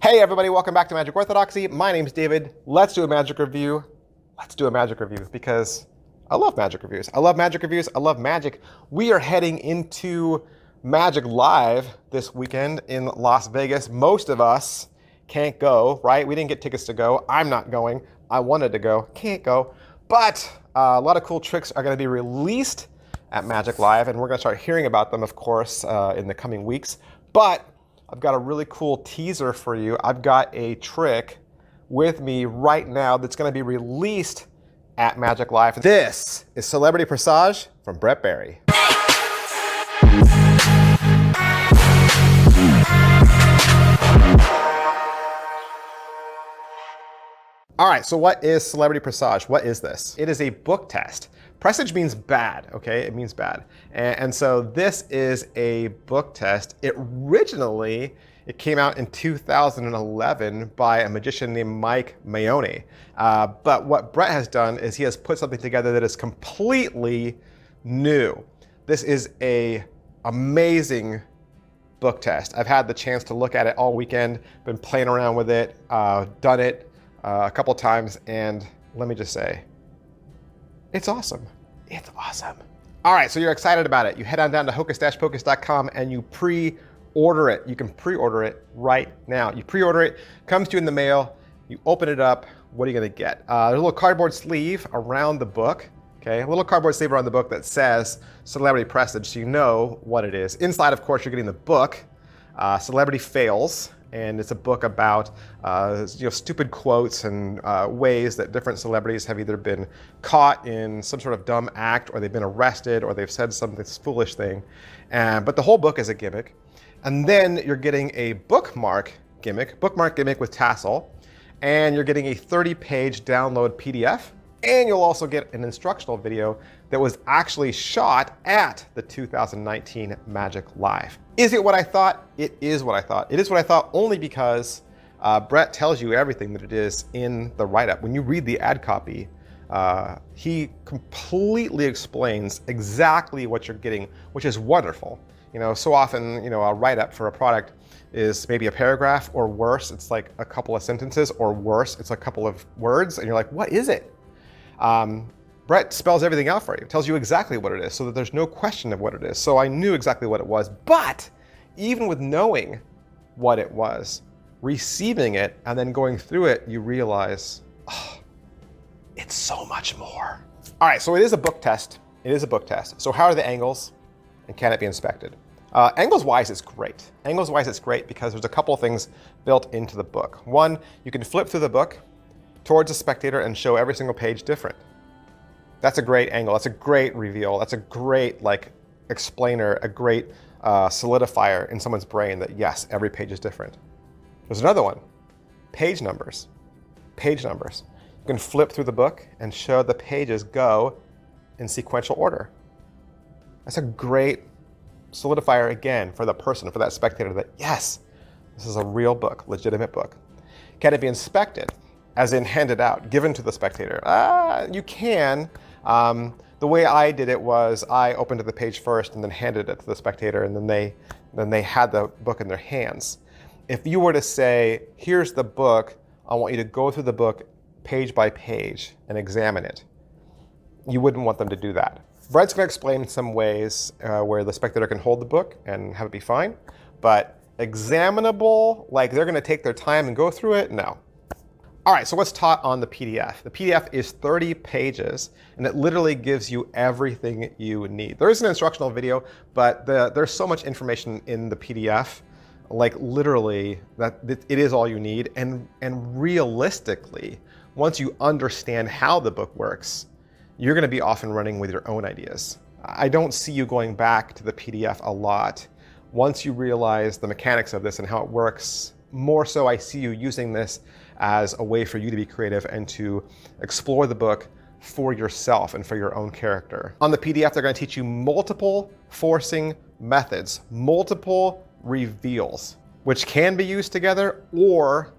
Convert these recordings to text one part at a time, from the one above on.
Hey everybody, welcome back to Magic Orthodoxy. My name's David. Let's do a magic review. Let's do a magic review because I love magic reviews. I love magic reviews. I love magic. We are heading into Magic Live this weekend in Las Vegas. Most of us can't go, right? We didn't get tickets to go. I'm not going. I wanted to go, can't go. But a lot of cool tricks are going to be released at Magic Live, and we're going to start hearing about them, of course, in the coming weeks. But I've got a really cool teaser for you. I've got a trick with me right now that's going to be released at Magic Live. This is Celebrity Presage from Brett Barry. All right, so what is Celebrity Presage? What is this? It is a book test. Presage means bad, okay? It means bad. And so this is a book test. It came out in 2011 by a magician named Maione. But what Brett has done is he has put something together that is completely new. This is an amazing book test. I've had the chance to look at it all weekend, been playing around with it, done it a couple times, and let me just say, it's awesome. It's awesome. All right, so you're excited about it. You head on down to hocus-pocus.com and you pre-order it. You can pre-order it right now. You pre-order it, comes to you in the mail, you open it up, what are you gonna get? There's a little cardboard sleeve around the book, okay? A little cardboard sleeve around the book that says Celebrity Presage, so you know what it is. Inside, of course, you're getting the book, Celebrity Fails, and it's a book about stupid quotes and ways that different celebrities have either been caught in some sort of dumb act, or they've been arrested, or they've said something foolish thing. But the whole book is a gimmick. And then you're getting a bookmark gimmick with tassel, and you're getting a 30-page download PDF. And you'll also get an instructional video that was actually shot at the 2019 Magic Live. Is it what I thought? It is what I thought. It is what I thought only because Brett tells you everything that it is in the write-up. When you read the ad copy, he completely explains exactly what you're getting, which is wonderful. You know, so often, a write-up for a product is maybe a paragraph, or worse, it's like a couple of sentences, or worse, it's a couple of words, and you're like, what is it? Brett spells everything out for you, tells you exactly what it is, so that there's no question of what it is. So I knew exactly what it was, but even with knowing what it was, receiving it and then going through it, you realize, oh, it's so much more. All right, so it is a book test. It is a book test. So how are the angles, and can it be inspected? Angles-wise, it's great. Angles-wise, it's great because there's a couple of things built into the book. One, you can flip through the book towards a spectator and show every single page different. That's a great angle. That's a great reveal. That's a great explainer, a great solidifier in someone's brain that yes, every page is different. There's another one, page numbers. Page numbers. You can flip through the book and show the pages go in sequential order. That's a great solidifier again for the person, for that spectator, that yes, this is a real book, legitimate book. Can it be inspected? As in handed out, given to the spectator? You can. The way I did it was I opened to the page first and then handed it to the spectator, and then they had the book in their hands. If you were to say, here's the book, I want you to go through the book page by page and examine it, you wouldn't want them to do that. Brett's going to explain some ways where the spectator can hold the book and have it be fine, but examinable, like they're going to take their time and go through it, no. All right, so what's taught on the PDF? The PDF is 30 pages, and it literally gives you everything you need. There is an instructional video, but there's so much information in the PDF, like literally, that it is all you need. And realistically, once you understand how the book works, you're gonna be off and running with your own ideas. I don't see you going back to the PDF a lot. Once you realize the mechanics of this and how it works, more so I see you using this as a way for you to be creative and to explore the book for yourself and for your own character. On the PDF, they're going to teach you multiple forcing methods, multiple reveals, which can be used together or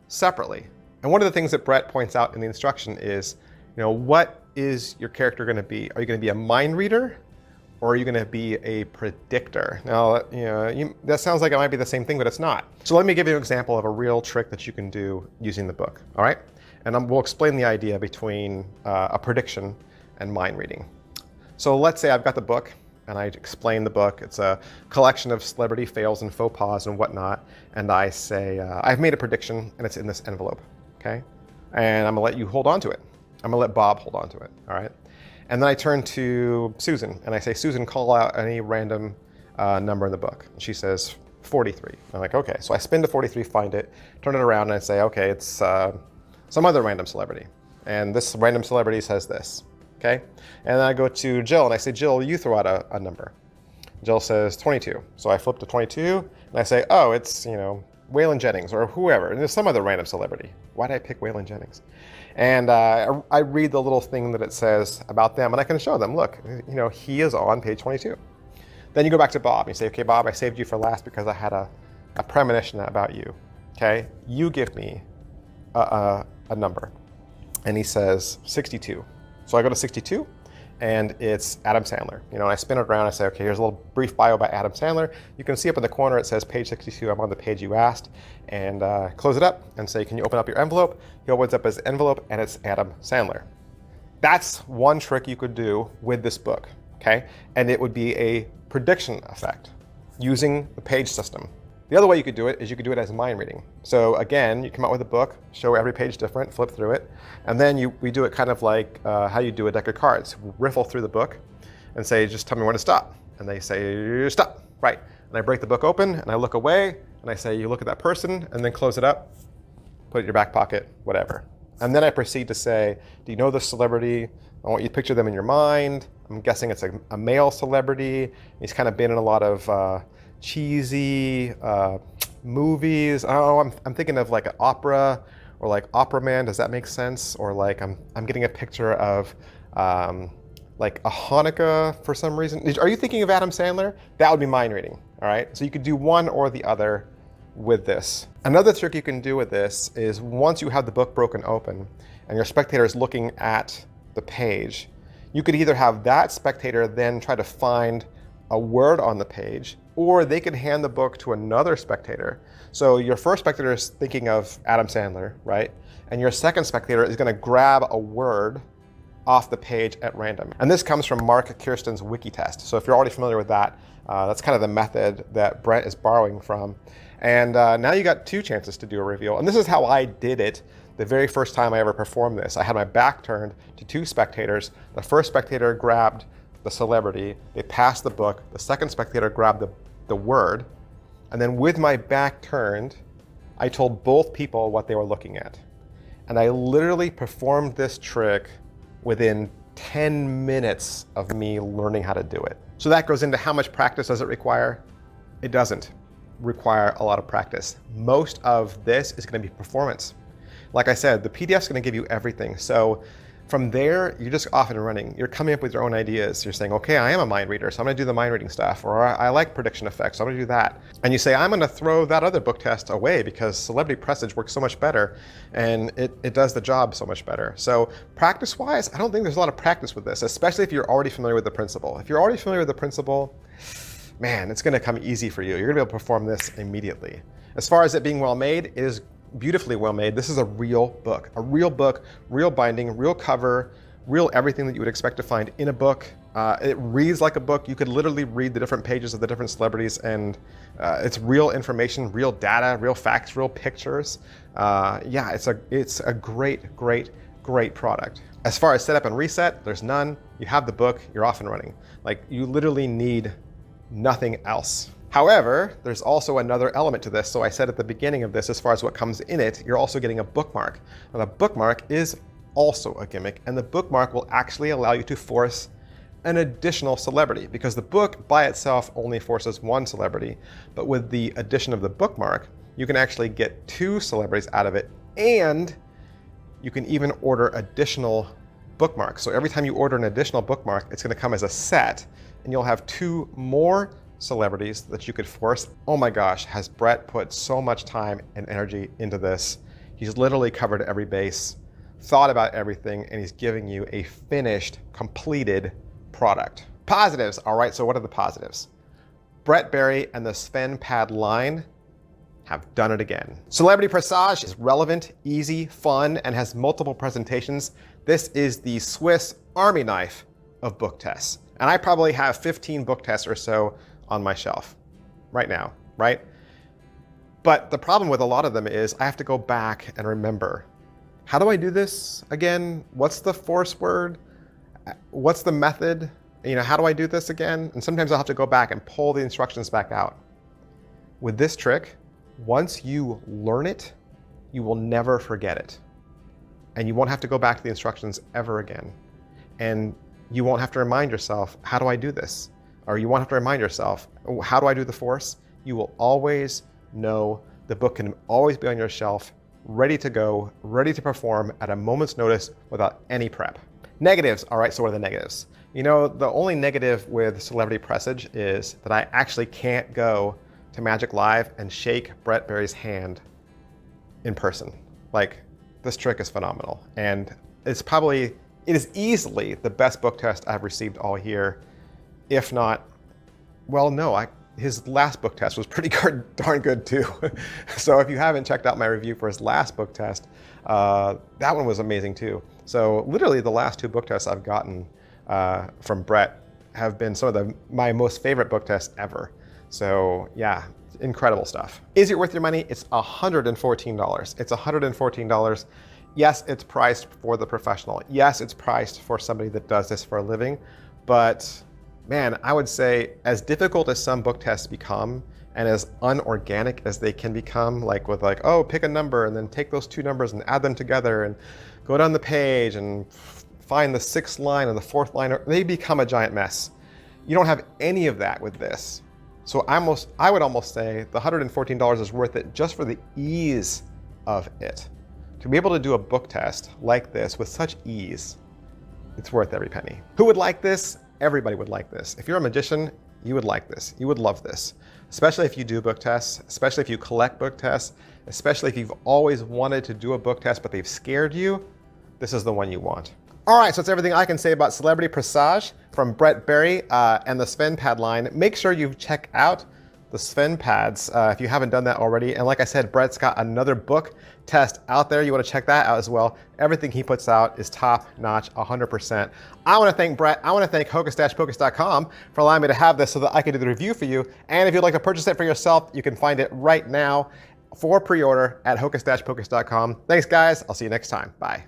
separately. And one of the things that Brett points out in the instruction is, what is your character going to be? Are you going to be a mind reader, or are you going to be a predictor? Now, that sounds like it might be the same thing, but it's not. So let me give you an example of a real trick that you can do using the book, all right? And we'll explain the idea between a prediction and mind reading. So let's say I've got the book, and I explain the book. It's a collection of celebrity fails and faux pas and whatnot. And I say, I've made a prediction, and it's in this envelope, okay? And I'm gonna let you hold on to it. I'm gonna let Bob hold on to it, all right? And then I turn to Susan, and I say, Susan, call out any random number in the book. And she says, 43. I'm like, okay. So I spin to 43, find it, turn it around, and I say, okay, it's some other random celebrity. And this random celebrity says this, okay? And then I go to Jill, and I say, Jill, you throw out a number. Jill says 22. So I flip to 22, and I say, oh, it's, Waylon Jennings or whoever. And there's some other random celebrity. Why did I pick Waylon Jennings? And I read the little thing that it says about them, and I can show them, look, he is on page 22. Then you go back to Bob, and you say, okay, Bob, I saved you for last because I had a premonition about you, okay? You give me a number. And he says 62. So I go to 62, and it's Adam Sandler. And I spin it around, I say, okay, here's a little brief bio by Adam Sandler. You can see up in the corner, it says page 62, I'm on the page you asked. And close it up and say, can you open up your envelope? He opens up his envelope, and it's Adam Sandler. That's one trick you could do with this book, okay? And it would be a prediction effect using the page system. The other way you could do it is you could do it as mind reading. So again, you come out with a book, show every page different, flip through it, and then we do it kind of like how you do a deck of cards. Riffle through the book and say, just tell me when to stop. And they say, stop, right. And I break the book open, and I look away, and I say, you look at that person, and then close it up, put it in your back pocket, whatever. And then I proceed to say, do you know this celebrity? I want you to picture them in your mind. I'm guessing it's a male celebrity. He's kind of been in a lot of cheesy movies. Oh, I'm thinking of like an opera, or like Opera Man. Does that make sense? Or like I'm getting a picture of like a Hanukkah for some reason. Are you thinking of Adam Sandler? That would be mind reading. All right. So you could do one or the other with this. Another trick you can do with this is once you have the book broken open and your spectator is looking at the page, you could either have that spectator then try to find a word on the page, or they could hand the book to another spectator. So your first spectator is thinking of Adam Sandler, right? And your second spectator is going to grab a word off the page at random. And this comes from Mark Kirsten's wiki test. So if you're already familiar with that, that's kind of the method that Brent is borrowing from. And now you got two chances to do a reveal. And this is how I did it the very first time I ever performed this. I had my back turned to two spectators. The first spectator grabbed the celebrity, they passed the book. The second spectator grabbed the word. And then with my back turned, I told both people what they were looking at. And I literally performed this trick within 10 minutes of me learning how to do it. So that goes into how much practice does it require? It doesn't require a lot of practice. Most of this is going to be performance. Like I said, the PDF is going to give you everything. So from there, you're just off and running. You're coming up with your own ideas. You're saying, okay, I am a mind reader, so I'm going to do the mind reading stuff. Or I like prediction effects, so I'm going to do that. And you say, I'm going to throw that other book test away because Celebrity Presage works so much better, and it does the job so much better. So practice-wise, I don't think there's a lot of practice with this, especially if you're already familiar with the principle. If you're already familiar with the principle, man, it's going to come easy for you. You're going to be able to perform this immediately. As far as it being well made, it is beautifully well made. This is a real book, real binding, real cover, real everything that you would expect to find in a book. It reads like a book. You could literally read the different pages of the different celebrities, and it's real information, real data, real facts, real pictures. Yeah, it's a great product. As far as setup and reset, there's none. You have the book, you're off and running. Like, you literally need nothing else. However, there's also another element to this. So I said at the beginning of this, as far as what comes in it, you're also getting a bookmark. And the bookmark is also a gimmick, and the bookmark will actually allow you to force an additional celebrity, because the book by itself only forces one celebrity. But with the addition of the bookmark, you can actually get two celebrities out of it, and you can even order additional bookmarks. So every time you order an additional bookmark, it's going to come as a set, and you'll have two more celebrities that you could force. Oh my gosh, has Brett put so much time and energy into this. He's literally covered every base, thought about everything, and he's giving you a finished, completed product. Positives. All right, so what are the positives? Brett Berry and the Sven Pad line have done it again. Celebrity Presage is relevant, easy, fun, and has multiple presentations. This is the Swiss Army knife of book tests. And I probably have 15 book tests or so on my shelf right now, right? But the problem with a lot of them is I have to go back and remember, how do I do this again? What's the force word? What's the method? How do I do this again? And sometimes I'll have to go back and pull the instructions back out. With this trick, once you learn it, you will never forget it. And you won't have to go back to the instructions ever again. And you won't have to remind yourself, how do I do this? Or you won't have to remind yourself, how do I do the force? You will always know. The book can always be on your shelf, ready to go, ready to perform at a moment's notice without any prep. Negatives. All right, so what are the negatives? The only negative with Celebrity Presage is that I actually can't go to Magic Live and shake Brett Berry's hand in person. Like, this trick is phenomenal. And it is easily the best book test I've received all year. If not, well, no, his last book test was pretty darn good too. So if you haven't checked out my review for his last book test, that one was amazing too. So literally the last two book tests I've gotten from Brett have been some of my most favorite book tests ever. So yeah, incredible stuff. Is it worth your money? It's $114. It's $114. Yes, it's priced for the professional. Yes, it's priced for somebody that does this for a living. But man, I would say as difficult as some book tests become and as unorganic as they can become, oh, pick a number and then take those two numbers and add them together and go down the page and find the sixth line and the fourth line, they become a giant mess. You don't have any of that with this. So I would almost say the $114 is worth it just for the ease of it. To be able to do a book test like this with such ease, it's worth every penny. Who would like this? Everybody would like this. If you're a magician, you would like this. You would love this, especially if you do book tests, especially if you collect book tests, especially if you've always wanted to do a book test, but they've scared you. This is the one you want. All right, so that's everything I can say about Celebrity Presage from Brett Berry and the Sven Pad line. Make sure you check out the Sven Pads if you haven't done that already. And like I said, Brett's got another book test out there. You want to check that out as well. Everything he puts out is top notch, 100%. I want to thank Brett. I want to thank hocus-pocus.com for allowing me to have this so that I can do the review for you. And if you'd like to purchase it for yourself, you can find it right now for pre-order at hocus-pocus.com. Thanks, guys. I'll see you next time. Bye.